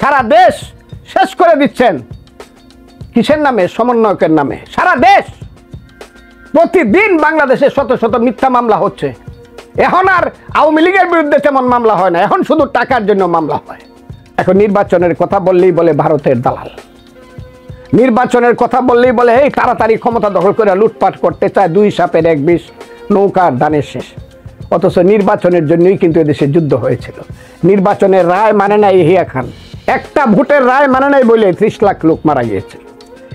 সারা দেশ শেষ করে দিচ্ছেন কিসের নামে? সমন্বয়কের নামে। সারা দেশ প্রতিদিন বাংলাদেশে শত শত মিথ্যা মামলা হচ্ছে। এখন আর আওয়ামী লীগের বিরুদ্ধে তেমন মামলা হয় না, এখন শুধু টাকার জন্য মামলা হয়। এখন নির্বাচনের কথা বললেই বলে ভারতের দালাল, নির্বাচনের কথা বললেই বলে এই তাড়াতাড়ি ক্ষমতা দখল করে লুটপাট করতে চায়, 2 সাপের 1 বিষ, নৌকার দানের শেষ। অথচ নির্বাচনের জন্যই কিন্তু এদেশে যুদ্ধ হয়েছিল। নির্বাচনের রায় মানে নাই ইহিয়া খান, একটা ভোটের রায় মানে নাই বলে 30 লাখ লোক মারা গিয়েছে।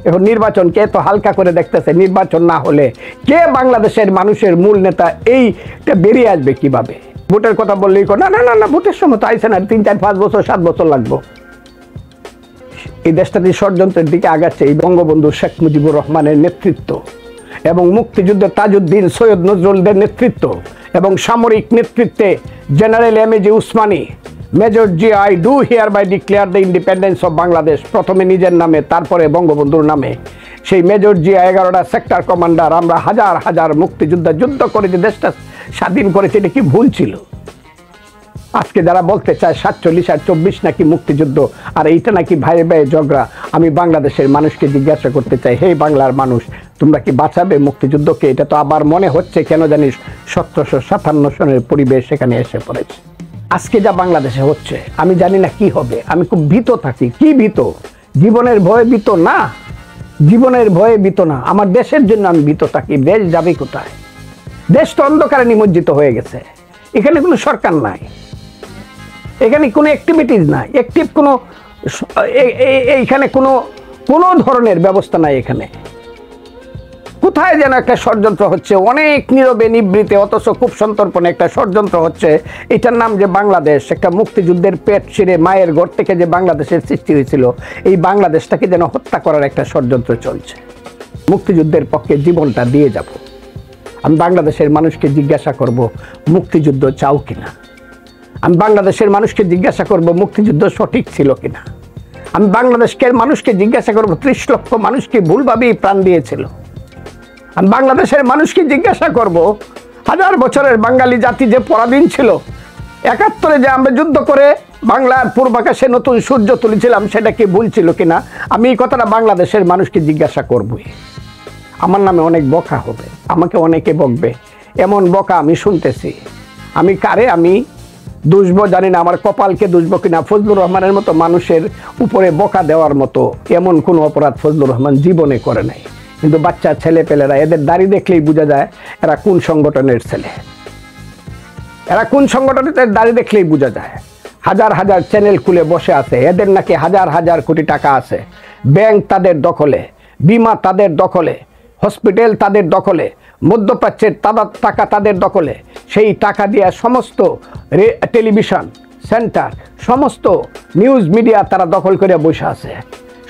এখন নির্বাচনকে এত হালকা করে দেখতেছে, নির্বাচন না হলে কে বাংলাদেশের মানুষের মূল নেতা এইটা বেরিয়ে আসবে কিভাবে? ভোটের কথা বললেই না না না না ভোটের সময় তো আইসে না, 3, 4, 5 বছর 7 বছর লাগবো। এই দেশটাতে ষড়যন্ত্রের দিকে আগাচ্ছে এই বঙ্গবন্ধু শেখ মুজিবুর রহমানের নেতৃত্ব এবং মুক্তিযুদ্ধের তাজউদ্দিন সৈয়দ নজরুলদের নেতৃত্ব এবং সামরিক নেতৃত্বে জেনারেল এমএজি উসমানী, মেজর জি I do hereby declare the independence of Bangladesh, প্রথমে নিজের নামে তারপরে বঙ্গবন্ধুর নামে। সেই মেজর জি 11টা সেক্টর কমান্ডার, আমরা হাজার হাজার মুক্তিযোদ্ধা যুদ্ধ করে যে দেশটা স্বাধীন করেছে, এটা কি ভুল ছিল? আজকে যারা বলতে চায় 47 আর 24 নাকি মুক্তিযুদ্ধ আর এইটা নাকি ভাইয়ে ভাইয়ে ঝগড়া, আমি বাংলাদেশের মানুষকে জিজ্ঞাসা করতে চাই, হে বাংলার মানুষ, তোমরা কি বাঁচাবে মুক্তিযুদ্ধকে? এটা তো আবার মনে হচ্ছে কেন জানিস 1757 সনের পরিবেশ এখানে এসে পড়েছে। আজকে যা বাংলাদেশে হচ্ছে আমি জানি না কি হবে, আমি খুব ভীত থাকি। কি ভীত? জীবনের ভয়ে ভীত না, জীবনের ভয়ে ভীত না, আমার দেশের জন্য আমি ভীত থাকি। দেশ যাবে কোথায়? দেশ তো অন্ধকারে নিমজ্জিত হয়ে গেছে। এখানে কোনো সরকার নাই, এখানে কোনো অ্যাক্টিভিটিস নাই, অ্যাক্টিভ কোনো এইখানে কোনো ধরনের ব্যবস্থা নাই। এখানে কোথায় যেন একটা ষড়যন্ত্র হচ্ছে, অনেক নীরবে নিবৃতে, অথচ খুব সন্তর্পণে একটা ষড়যন্ত্র হচ্ছে। এটার নাম যে বাংলাদেশ, একটা মুক্তিযুদ্ধের পেট ছিঁড়ে মায়ের ঘর থেকে যে বাংলাদেশের সৃষ্টি হয়েছিল, এই বাংলাদেশটাকে যেন হত্যা করার একটা ষড়যন্ত্র চলছে। মুক্তিযুদ্ধের পক্ষে জীবনটা দিয়ে যাব। আমি বাংলাদেশের মানুষকে জিজ্ঞাসা করব, মুক্তিযুদ্ধ চাও কিনা? আমি বাংলাদেশের মানুষকে জিজ্ঞাসা করব, মুক্তিযুদ্ধ সঠিক ছিল কিনা? আমি বাংলাদেশের মানুষকে জিজ্ঞাসা করব, 30 লক্ষ মানুষকে ভুলভাবেই প্রাণ দিয়েছিল। আমি বাংলাদেশের মানুষকে জিজ্ঞাসা করব, 1000 বছরের বাঙালি জাতি যে পরাধীন ছিল, 71-এ যে আমরা যুদ্ধ করে বাংলার পূর্বাকাশে নতুন সূর্য তুলেছিলাম, সেটা কি ভুল ছিল কিনা? আমি এই কথাটা বাংলাদেশের মানুষকে জিজ্ঞাসা করবই। আমার নামে অনেক বকা হবে, আমাকে অনেকে বকবে, এমন বকা আমি শুনতেছি। আমি কারে আমি দুষবো জানি না, আমার কপালকে দুষবো কিনা। ফজলুর রহমানের মতো মানুষের উপরে বকা দেওয়ার মতো এমন কোনো অপরাধ ফজলুর রহমান জীবনে করে নাই। কিন্তু বাচ্চা ছেলে পেলেরা, এদের দাড়ি দেখলেই বোঝা যায় এরা কোন সংগঠনের ছেলে, এরা কোন সংগঠনের দাড়ি দেখলেই বোঝা যায়। হাজার হাজার চ্যানেল খুলে বসে আছে, এদের নাকি হাজার হাজার কোটি টাকা আছে, ব্যাংক তাদের দখলে, বিমা তাদের দখলে, হসপিটাল তাদের দখলে, মধ্যপ্রাচ্যের টাকা তাদের দখলে। সেই টাকা দিয়ে সমস্ত টেলিভিশন সেন্টার, সমস্ত নিউজ মিডিয়া তারা দখল করে বসে আছে।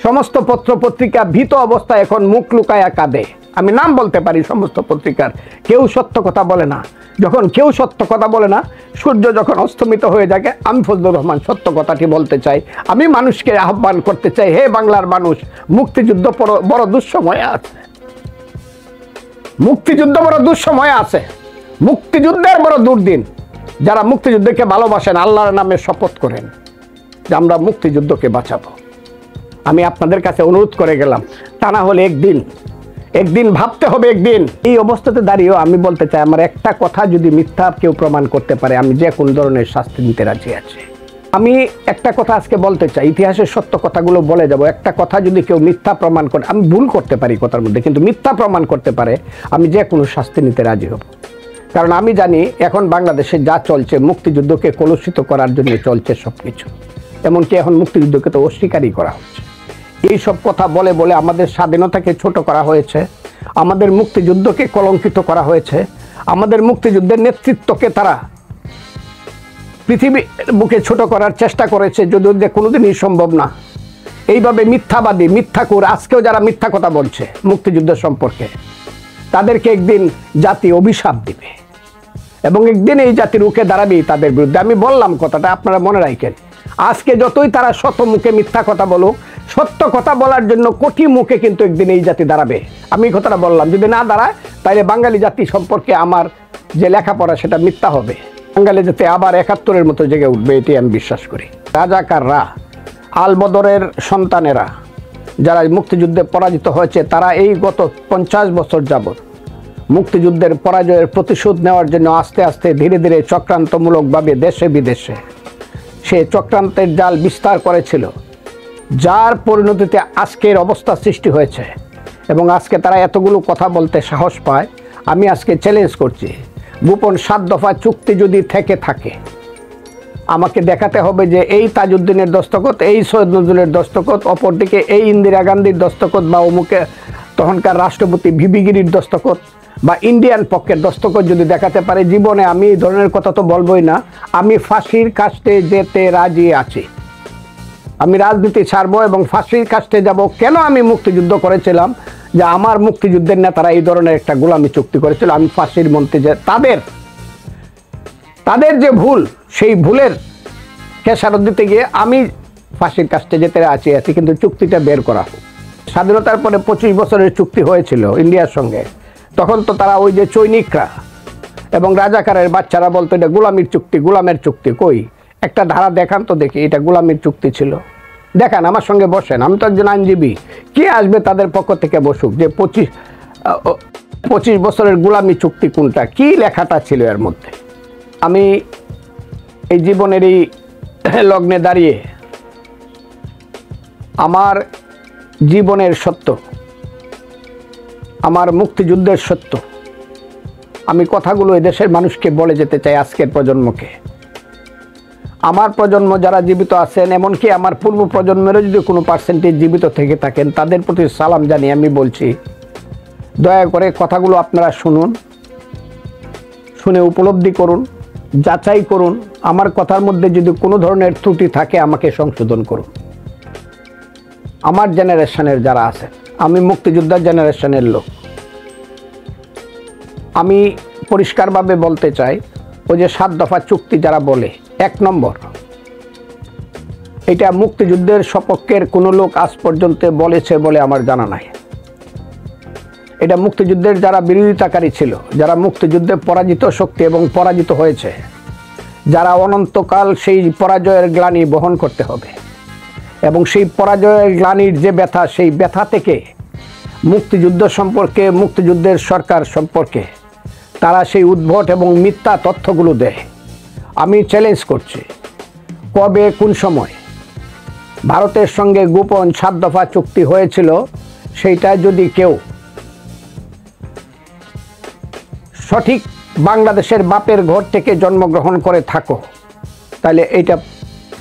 সমস্ত পত্র পত্রিকা ভীত অবস্থায় এখন মুখ লুকায়া কাঁদে। আমি নাম বলতে পারি সমস্ত পত্রিকার, কেউ সত্য কথা বলে না। যখন কেউ সত্য কথা বলে না, সূর্য যখন অস্তমিত হয়ে যায়, আমি ফজলুর রহমান সত্য কথাটি বলতে চাই। আমি মানুষকে আহ্বান করতে চাই, হে বাংলার মানুষ, মুক্তিযুদ্ধ বড় দুঃসময়ে আছে, মুক্তিযুদ্ধ বড় দুঃসময়ে আছে, মুক্তিযুদ্ধের বড় দুর্দিন। যারা মুক্তিযুদ্ধকে ভালোবাসেন, আল্লাহর নামে শপথ করেন যে আমরা মুক্তিযুদ্ধকে বাঁচাবো। আমি আপনাদের কাছে অনুরোধ করে গেলাম, তা না হলে একদিন ভাবতে হবে। একদিন এই অবস্থাতে দাঁড়িয়েও আমি বলতে চাই, আমার একটা কথা যদি মিথ্যা কেউ প্রমাণ করতে পারে, আমি যে কোনো ধরনের শাস্তি নিতে রাজি আছি। আমি একটা কথা আজকে বলতে চাই, ইতিহাসের সত্য কথাগুলো বলে যাব। একটা কথা যদি কেউ মিথ্যা প্রমাণ করে, আমি ভুল করতে পারি কথার মধ্যে, কিন্তু মিথ্যা প্রমাণ করতে পারে, আমি যে কোনো শাস্তি নিতে রাজি হব। কারণ আমি জানি এখন বাংলাদেশে যা চলছে, মুক্তিযুদ্ধকে কলুষিত করার জন্য চলছে সব কিছু। এমনকি এখন মুক্তিযুদ্ধকে তো অস্বীকারই করা হচ্ছে। এই সব কথা বলে বলে আমাদের স্বাধীনতাকে ছোট করা হয়েছে, আমাদের মুক্তিযুদ্ধকে কলঙ্কিত করা হয়েছে, আমাদের মুক্তিযুদ্ধের নেতৃত্বকে তারা পৃথিবীর বুকে ছোট করার চেষ্টা করেছে, যদিও যে কোনোদিনই সম্ভব না। এইভাবে মিথ্যাবাদী, মিথ্যাকুর, আজকেও যারা মিথ্যা কথা বলছে মুক্তিযুদ্ধ সম্পর্কে, তাদেরকে একদিন জাতি অভিশাপ দিবে এবং একদিন এই জাতি রুখে দাঁড়াবেই তাদের বিরুদ্ধে। আমি বললাম কথাটা, আপনারা মনে রাখেন। আজকে যতই তারা শত মুখে মিথ্যা কথা বলুক, সত্য কথা বলার জন্য কোটি মুখে কিন্তু একদিন এই জাতি দাঁড়াবে। আমি কথাটা বললাম, যদি না দাঁড়ায় তাহলে বাঙালি জাতি সম্পর্কে আমার যে লেখাপড়া সেটা মিথ্যা হবে। বাঙালি জাতি আবার 71-এর মতো জেগে উঠবে, এটি আমি বিশ্বাস করি। রাজাকাররা আল বদরের সন্তানেরা যারা মুক্তিযুদ্ধে পরাজিত হয়েছে, তারা এই গত 50 বছর যাবৎ মুক্তিযুদ্ধের পরাজয়ের প্রতিশোধ নেওয়ার জন্য আস্তে আস্তে ধীরে ধীরে চক্রান্তমূলকভাবে দেশে বিদেশে সে চক্রান্তের জাল বিস্তার করেছিল, যার পরিণতিতে আজকের অবস্থা সৃষ্টি হয়েছে। এবং আজকে তারা এতগুলো কথা বলতে সাহস পায়। আমি আজকে চ্যালেঞ্জ করছি, গোপন 7 দফা চুক্তি যদি থেকে থাকে, আমাকে দেখাতে হবে যে এই তাজউদ্দিনের দস্তখত, এই সৈয়দ নজরুলের দস্তখত, অপরদিকে এই ইন্দিরা গান্ধীর দস্তখত বা অমুকে তখনকার রাষ্ট্রপতি ভিবি গিরির দস্তখত বা ইন্ডিয়ান পক্ষের দস্তখত যদি দেখাতে পারে, জীবনে আমি এই ধরনের কথা তো বলবোই না, আমি ফাঁসির কাস্টে যেতে রাজি আছি। আমি রাজনীতি ছাড়বো এবং ফাঁসির কাস্টে যাব। কেন আমি মুক্তিযুদ্ধ করেছিলাম? যে আমার মুক্তিযুদ্ধের নেতারা এই ধরনের একটা গোলামি চুক্তি করেছিল। আমি ফাঁসির মন্ত্রী যে তাদের যে ভুল, সেই ভুলের খেসারত দিতে গিয়ে আমি ফাঁসির কাস্টে যেতে আছি। কিন্তু চুক্তিটা বের করা হোক। স্বাধীনতার পরে 25 বছরের চুক্তি হয়েছিল ইন্ডিয়ার সঙ্গে, তখন তো তারা ওই যে চৈনিকরা এবং রাজাকারের বাচ্চারা বলতো এটা গোলামির চুক্তি, গোলামের চুক্তি। কই একটা ধারা দেখান তো দেখি এটা গোলামির চুক্তি ছিল, দেখান, আমার সঙ্গে বসেন। আমি তো একজন আইনজীবী, কে আসবে তাদের পক্ষ থেকে বসুক যে 25 বছরের গোলামি চুক্তি কোনটা, কি লেখাটা ছিল এর মধ্যে। আমি এই জীবনের এই লগ্নে দাঁড়িয়ে আমার জীবনের সত্য, আমার মুক্তিযুদ্ধের সত্য, আমি কথাগুলো এই দেশের মানুষকে বলে যেতে চাই, আজকের প্রজন্মকে। আমার প্রজন্ম যারা জীবিত আছেন, এমনকি আমার পূর্ব প্রজন্মেরও যদি কোনো পার্সেন্টেজ জীবিত থেকে থাকেন, তাদের প্রতি সালাম জানিয়ে আমি বলছি, দয়া করে কথাগুলো আপনারা শুনুন, শুনে উপলব্ধি করুন, যাচাই করুন। আমার কথার মধ্যে যদি কোনো ধরনের ত্রুটি থাকে আমাকে সংশোধন করুন। আমার জেনারেশনের যারা আছে, আমি মুক্তিযোদ্ধার জেনারেশনের লোক, আমি পরিষ্কারভাবে বলতে চাই, ওই যে 7 দফা চুক্তি যারা বলে, 1 নম্বর, এটা মুক্তিযুদ্ধের সপক্ষের কোনো লোক আজ পর্যন্ত বলেছে বলে আমার জানা নাই। এটা মুক্তিযুদ্ধের যারা বিরোধিতাকারী ছিল, যারা মুক্তিযুদ্ধে পরাজিত শক্তি এবং পরাজিত হয়েছে, যারা অনন্তকাল সেই পরাজয়ের গ্লানি বহন করতে হবে এবং সেই পরাজয়ের গ্লানির যে ব্যথা, সেই ব্যথা থেকে মুক্তিযুদ্ধ সম্পর্কে, মুক্তিযুদ্ধের সরকার সম্পর্কে তারা সেই উদ্ভট এবং মিথ্যা তথ্যগুলো দেয়। আমি চ্যালেঞ্জ করছি, কবে কোন সময় ভারতের সঙ্গে গোপন 7 দফা চুক্তি হয়েছিল, সেইটা যদি কেউ সঠিক বাংলাদেশের বাপের ঘর থেকে জন্মগ্রহণ করে থাকো, তাহলে এইটা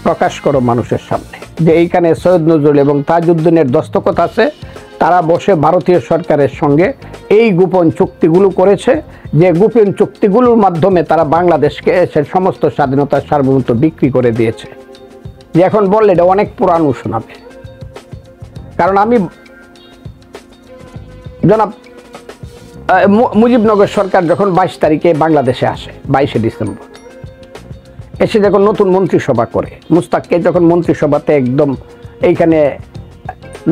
প্রকাশ করো মানুষের সামনে যে এইখানে সৈয়দ নজরুল এবং তাজউদ্দিনের দস্তখত আছে। তারা বসে ভারতীয় সরকারের সঙ্গে এই গোপন চুক্তিগুলো করেছে, যে গোপন চুক্তিগুলোর মাধ্যমে তারা বাংলাদেশকে সমস্ত স্বাধীনতার সার্বভৌমত্ব বিক্রি করে দিয়েছে। যে এখন বললে এটা অনেক পুরানো শোনাবে, কারণ আমি জনাব মুজিবনগর সরকার যখন 22 তারিখে বাংলাদেশে আসে, 22শে ডিসেম্বর এসে যখন নতুন মন্ত্রিসভা করে, মুস্তাককে যখন মন্ত্রিসভাতে একদম এইখানে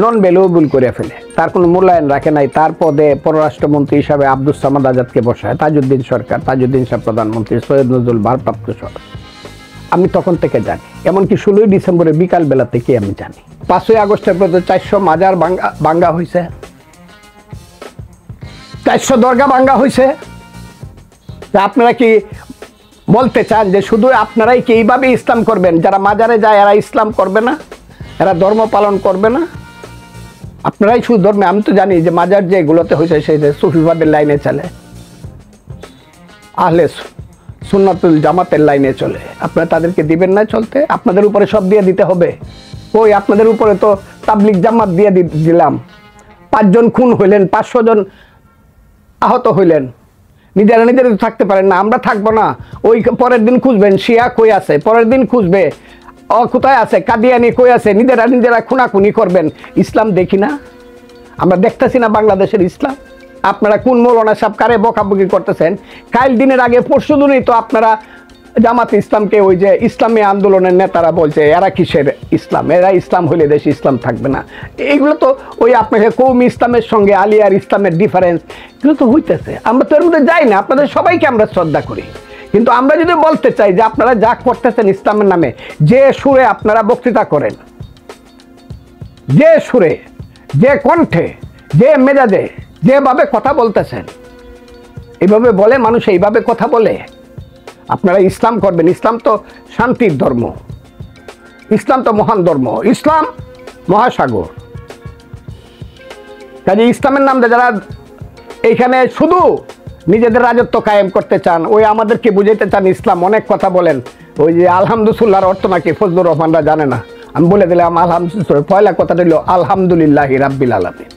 নন ভ্যালুয়েবল করে ফেলে, তার কোনো মূল্যায়ন রাখে নাই, তার পদে পররাষ্ট্রমন্ত্রী হিসাবে আব্দুস সামাদ আজাদকে বসায়, তাজউদ্দিন সরকার, তাজউদ্দিন সাহেব প্রধানমন্ত্রী, সৈয়দ নজরুল ভারপ্রাপ্ত সরকার। আমি তখন থেকে জানি, এমনকি 16ই ডিসেম্বরের বিকালবেলা থেকে আমি জানি। 5ই আগস্টের পর্যন্ত 400 মাজার ভাঙ্গা হয়েছে, 400 দরগা ভাঙ্গা হয়েছে। আপনারা কি বলতে চান যে শুধু আপনারাই কি এইভাবে ইসলাম করবেন? যারা মাজারে যায় এরা ইসলাম করবে না, এরা ধর্ম পালন করবে না? আপনারাই শুধু ধর্মে? আমি তো জানি যে মাজার যেগুলোতে হয়েছে সেই সুফিবাদের লাইনে চলে, আহলে সুন্নাতুল জামাতের লাইনে চলে। আপনারা তাদেরকে দিবেন না চলতে? আপনাদের উপরে সব দিয়ে দিতে হবে? ওই আপনাদের উপরে তো তাবলিগ জামাত দিয়ে দিলাম, 5 জন খুন হইলেন, 500 জন আহত হইলেন, নিজেরা নিজেরা থাকতে পারেন না, আমরা থাকবো না? ওই পরের দিন খুঁজবেন শিয়া কই আছে, পরের দিন খুঁজবে কোথায় আছে কাদিয়ানি কই আছে, নিজেরা খুনাখুনি করবেন। ইসলাম দেখি না? আমরা দেখতেছি না বাংলাদেশের ইসলাম? আপনারা কোন মৌলানা সাহেব কারে বকাবকি করতেছেন? কাল দিনের আগে পরশু দিনই তো আপনারা জামাত ইসলামকে, ওই যে ইসলামী আন্দোলনের নেতারা বলছে এরা কিসের ইসলাম, এরা ইসলাম হইলে দেশে ইসলাম থাকবে না। এইগুলো তো ওই আপনাকে কৌমি ইসলামের সঙ্গে আলিয়ার ইসলামের ডিফারেন্স, এগুলো তো হইতেছে। আমরা তো এর মধ্যে যাই না, আপনাদের সবাইকে আমরা শ্রদ্ধা করি, কিন্তু আমরা যদি বলতে চাই যে আপনারা যা করতেছেন ইসলামের নামে, যে সুরে আপনারা বক্তৃতা করেন, যে সুরে, যে কণ্ঠে, যে মেজাজে, যেভাবে কথা বলতেছেন, এইভাবে বলে মানুষ, এইভাবে কথা বলে আপনারা ইসলাম করবেন? ইসলাম তো শান্তির ধর্ম, ইসলাম তো মহান ধর্ম, ইসলাম মহাসাগর। কাজে ইসলামের নাম যারা এইখানে শুধু নিজেদের রাজত্ব কায়েম করতে চান, ওই আমাদেরকে বুঝাইতে চান ইসলাম, অনেক কথা বলেন। ওই যে আলহামদুলিল্লাহর অর্থ নাকি ফজলুর রহমানরা জানে না, আমি বলে দিলাম আলহামদুলিল্লাহ। পয়লা কথাটা হলো আলহামদুলিল্লাহি রাব্বিল আলামিন।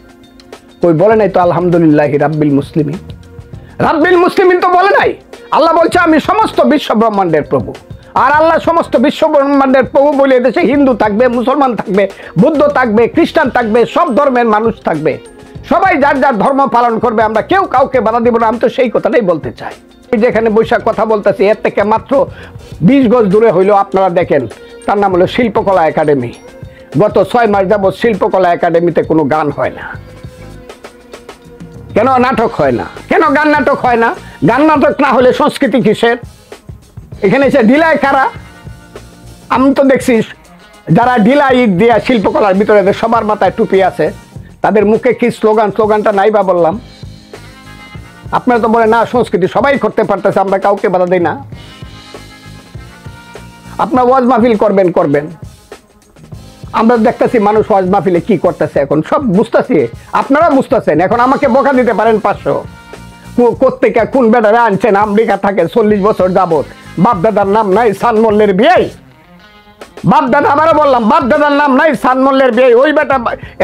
ওই বলে নাই তো আলহামদুলিল্লাহি রাব্বিল মুসলিমিন, রাব্বিল মুসলিমিন তো বলে নাই। আল্লাহ বলছে আমি সমস্ত বিশ্ব ব্রহ্মাণ্ডের প্রভু। আর আল্লাহ সমস্ত বিশ্ব ব্রহ্মাণ্ডের প্রভু বলে দেশে হিন্দু থাকবে, মুসলমান থাকবে, বৌদ্ধ থাকবে, খ্রিস্টান থাকবে, সব ধর্মের মানুষ থাকবে, সবাই যার যার ধর্ম পালন করবে, আমরা কেউ কাউকে বাধা দিব না। আমি তো সেই কথাটাই বলতে চাই। যেখানে বৈশাখ কথা বলতেছি, এর থেকে মাত্র 20 গজ দূরে হইলো আপনারা দেখেন, তার নাম হলো শিল্পকলা একাডেমি। গত 6 মাস যাবৎ শিল্পকলা একাডেমিতে কোনো গান হয় না। কেন নাটক হয় না? কেন গান নাটক হয় না? গান নাটক না হলে সংস্কৃতি কিসের? এখানে এসে ঢিলায় কারা? আমি তো দেখছি যারা ঢিলা ইট দিয়া শিল্পকলার ভিতরে, সবার মাথায় টুপি আছে, তাদের মুখে কি স্লোগান? স্লোগানটা নাই বা বললাম। আপনারা তো বলে না সংস্কৃতি সবাই করতে পারতেছে, আমরা কাউকে বাধা দিই না। আপনার ওয়াজ মাহফিল করবেন। আমরা দেখতেছি মানুষ ওয়াজ মাহফিলে কি করতেছে, এখন সব বুঝতেছি, আপনারা বুঝতেছেন। এখন আমাকে বকা দিতে পারেন 500, কোত্থেকে কোন বেটারে আনছেন, আমেরিকা থাকে 40 বছর যাবত, বাপদাদার নাম নাই, সানমল্লের বিয়ে। বাপদাদা, আবারও বললাম, বাপদাদার নাম নাই, সানমল্লের বিয়ে। ওই বেটা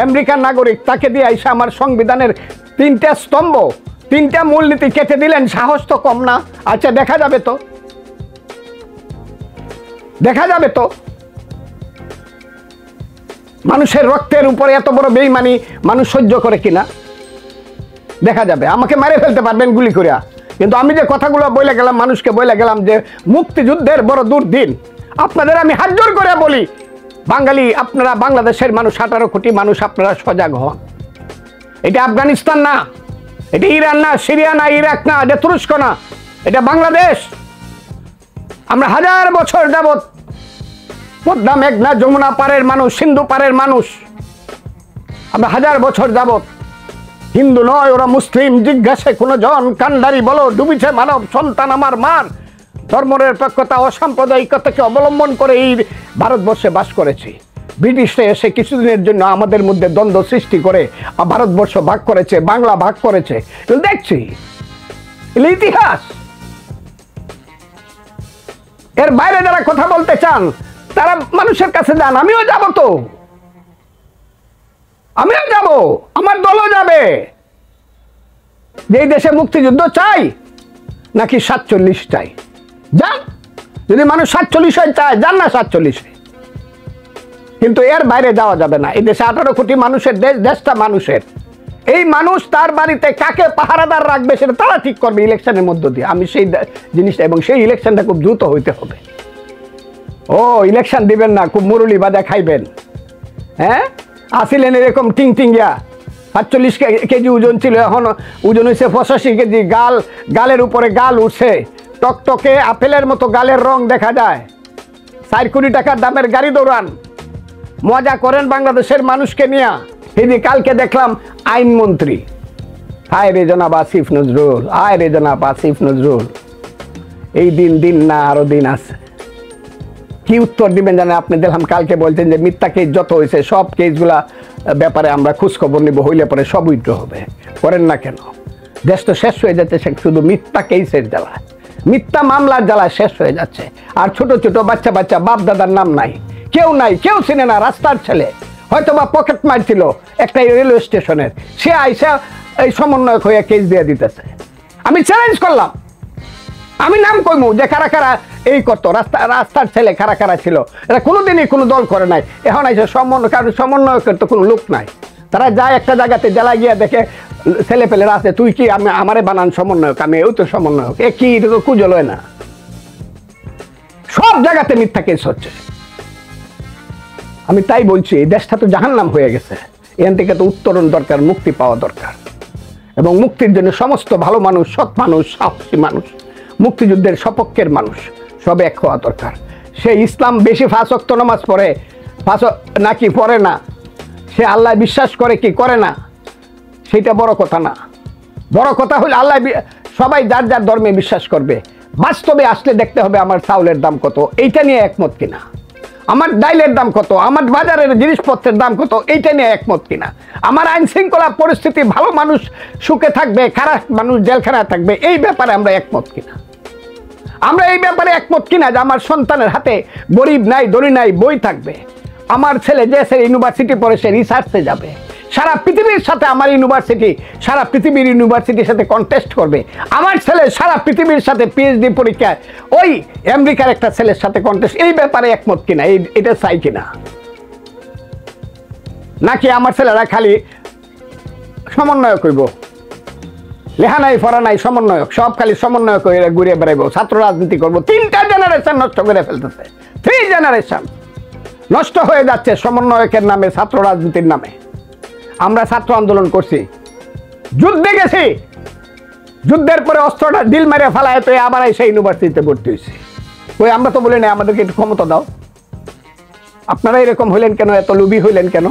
আমেরিকার নাগরিক, তাকে দিয়ে আইসা আমার সংবিধানের 3টা স্তম্ভ, 3টা মূলনীতি কেটে দিলেন। সাহস তো কম না? আচ্ছা দেখা যাবে তো, দেখা যাবে তো। মানুষের রক্তের উপরে এত বড় বেঈমানি মানুষ সহ্য করে কিনা দেখা যাবে। আমাকে মেরে ফেলতে পারবেন গুলি করিয়া, কিন্তু আমি যে কথাগুলো বলে গেলাম, মানুষকে বলে গেলাম যে মুক্তিযুদ্ধের বড় দুর্দিন, আপনাদের আমি হাত জোর করে বলি, বাঙালি আপনারা, বাংলাদেশের মানুষ 18 কোটি মানুষ, আপনারা সজাগ হন। এটা আফগানিস্তান না, এটা ইরান না, সিরিয়া না, ইরাক না, এটা তুরস্ক না, এটা বাংলাদেশ। আমরা 1000 বছর যাবত পদ্মা, মেঘনা, যমুনা পারের মানুষ, সিন্ধু পারের মানুষ। আমরা 1000 বছর যাবত হিন্দু নয়, ওরা মুসলিম, জিজ্ঞাসে কোনো জন, কান্ডারি বলো, ডুবিছে মানব সন্তান আমার মার। ধর্মনিরপেক্ষতা, অসাম্প্রদায়িকতাকে অবলম্বন করে এই ভারতবর্ষে বাস করেছি। ব্রিটিশরা এসে কিছুদিনের জন্য আমাদের মধ্যে দ্বন্দ্ব সৃষ্টি করে ভারতবর্ষ ভাগ করেছে, বাংলা ভাগ করেছে, দেখছি ইতিহাস। এর বাইরে যারা কথা বলতে চান তারা মানুষের কাছে যান, আমিও যাব, তো আমিও যাব, আমার দলও যাবে। যে দেশে মুক্তিযুদ্ধ চাই নাকি 47 চাই, যান। যদি মানুষ 47 চায়, যান না 47। কিন্তু এর বাইরে যাওয়া যাবে না। এই দেশে 18 কোটি মানুষের দেশ, দেশটা মানুষের। এই মানুষ তার বাড়িতে কাকে পাহারাদার রাখবে সেটা তারা ঠিক করবে ইলেকশনের মধ্য দিয়ে। আমি সেই জিনিসটা, এবং সেই ইলেকশনটা খুব দ্রুত হইতে হবে। ও ইলেকশন দিবেন না, খুব মুরুলি বাজা খাইবেন। হ্যাঁ, আসিলেন এরকম টিংটিঙ্গিয়া, 47 কেজি ওজন ছিল, এখন ওজন হয়েছে 85 কেজি। গালের উপরে গাল উঠছে, টকটকে আপেলের মতো গালের রং দেখা যায়। 4 কোটি টাকার দামের গাড়ি দৌড়ান, মজা করেন বাংলাদেশের মানুষকে নিয়ে। এই যে কালকে দেখলাম আইনমন্ত্রী, হায় রে জনাব আসিফ নজরুল, হায় রে জনাব আসিফ নজরুল, এই দিন না আরো দিন আছে। কি উত্তর দিবেন জানেন? আপনি দেখলাম কালকে বলছেন যে মিথ্যা কেস যত হয়েছে সব কেসগুলা ব্যাপারে আমরা খোঁজখবর নিব, হইলে পরে সব উইথড্র হবে। করেন না কেন? দেশ তো শেষ হয়ে যাচ্ছে শুধু মিথ্যা কেসের জ্বালা, মিথ্যা মামলার জ্বালা শেষ হয়ে যাচ্ছে। আর ছোট ছোট বাচ্চা বাচ্চা, বাপ দাদার নাম নাই, কেউ নাই, কেউ চিনে না, রাস্তার ছেলে, হয়তো বা পকেট মারছিল একটা রেলওয়ে স্টেশনের, সে আইসা এই সমন্বয়ক হয়ে কেস দিয়ে দিতেছে। আমি চ্যালেঞ্জ করলাম, আমি নাম কইমু যে কারা কারা এই করতো, রাস্তার ছেলে কারা কারা ছিল। এরা কোনোদিনই কোনো দল করে নাই। এখন আইসে সমন্বয়কের তো কোনো লোক নাই। তারা যায় একটা জায়গাতে, জেলায় গিয়া দেখে ছেলে পেলেরা আছে, তুই কি আমারে বানান সমন্বয়ক, আমি ওই তো সমন্বয়ক। এ কি, এটা তো খুঁজে লয় না। সব জায়গাতে মিথ্যা কেস হচ্ছে। আমি তাই বলছি, এই দেশটা তো জাহান্নাম হয়ে গেছে। এখান থেকে তো উত্তরণ দরকার, মুক্তি পাওয়া দরকার। এবং মুক্তির জন্য সমস্ত ভালো মানুষ, সৎ মানুষ, সাহসী মানুষ, মুক্তিযুদ্ধের সপক্ষের মানুষ সব এক হওয়া দরকার। সে ইসলাম বেশি 5 ওয়াক্ত নামাজ পড়ে, নাকি পড়ে না, সে আল্লাহ বিশ্বাস করে কি করে না সেটা বড় কথা না। বড় কথা হলো আল্লাহ সবাই যার যার ধর্মে বিশ্বাস করবে। বাস্তবে আসলে দেখতে হবে আমার চাউলের দাম কত, এইটা নিয়ে একমত কিনা, আমার ডাইলের দাম কত, আমার বাজারের জিনিসপত্রের দাম কত, এইটা নিয়ে একমত কিনা, আমার আইন শৃঙ্খলা পরিস্থিতি ভালো মানুষ সুখে থাকবে, খারাপ মানুষ জেলখানায় থাকবে, এই ব্যাপারে আমরা একমত কিনা। আমরা এই ব্যাপারে একমত কিনা যে আমার সন্তানের হাতে গরিব নাই ধনী নাই বই থাকবে, আমার ছেলে যে সে ইউনিভার্সিটি পড়ে সে রিসার্চে যাবে, সারা পৃথিবীর সাথে আমার ইউনিভার্সিটি সারা পৃথিবীর ইউনিভার্সিটির সাথে কন্টেস্ট করবে, আমার ছেলে সারা পৃথিবীর সাথে পিএইচডি পরীক্ষায় ওই আমেরিকার একটা ছেলের সাথে কন্টেস্ট, এই ব্যাপারে একমত কিনা, এটা চাই কিনা। নাকি আমার ছেলেরা খালি সমন্বয় করব, লেখা নাই পড়া নাই সমন্বয়ক, সব খালি সমন্বয় করে ঘুরিয়ে বেড়াইব, ছাত্র রাজনীতি করবো। 3টা জেনারেশন নষ্ট করে ফেলতেছে, 3 জেনারেশন নষ্ট হয়ে যাচ্ছে সমন্বয়কের নামে, ছাত্র রাজনীতির নামে। আমরা ছাত্র আন্দোলন করছি, যুদ্ধে গেছি, যুদ্ধের পরে অস্ত্রটা ডিল মেরে ফেলায় তো আবার সেই ইউনিভার্সিটিতে ভর্তি হয়েছে। ওই আমরা তো বলি না আমাদেরকে একটু ক্ষমতা দাও। আপনারা এরকম হইলেন কেন, এত লুবি হইলেন কেন,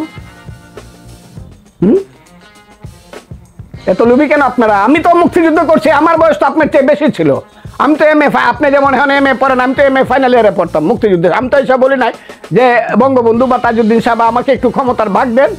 এত লুবি কেন আপনারা? আমি তো মুক্তিযুদ্ধ করছি, আমার বয়স তো আপনার চেয়ে বেশি ছিল। আমি তো MA, আপনি যেমন এখন MA পড়েন, আমি তো MA ফাইনাল ইয়ারে পড়তাম মুক্তিযুদ্ধে। আমি তো এসব বলি নাই যে বঙ্গবন্ধু বা তাজউদ্দিন সাহেব আমাকে একটু ক্ষমতার ভাগ দেন।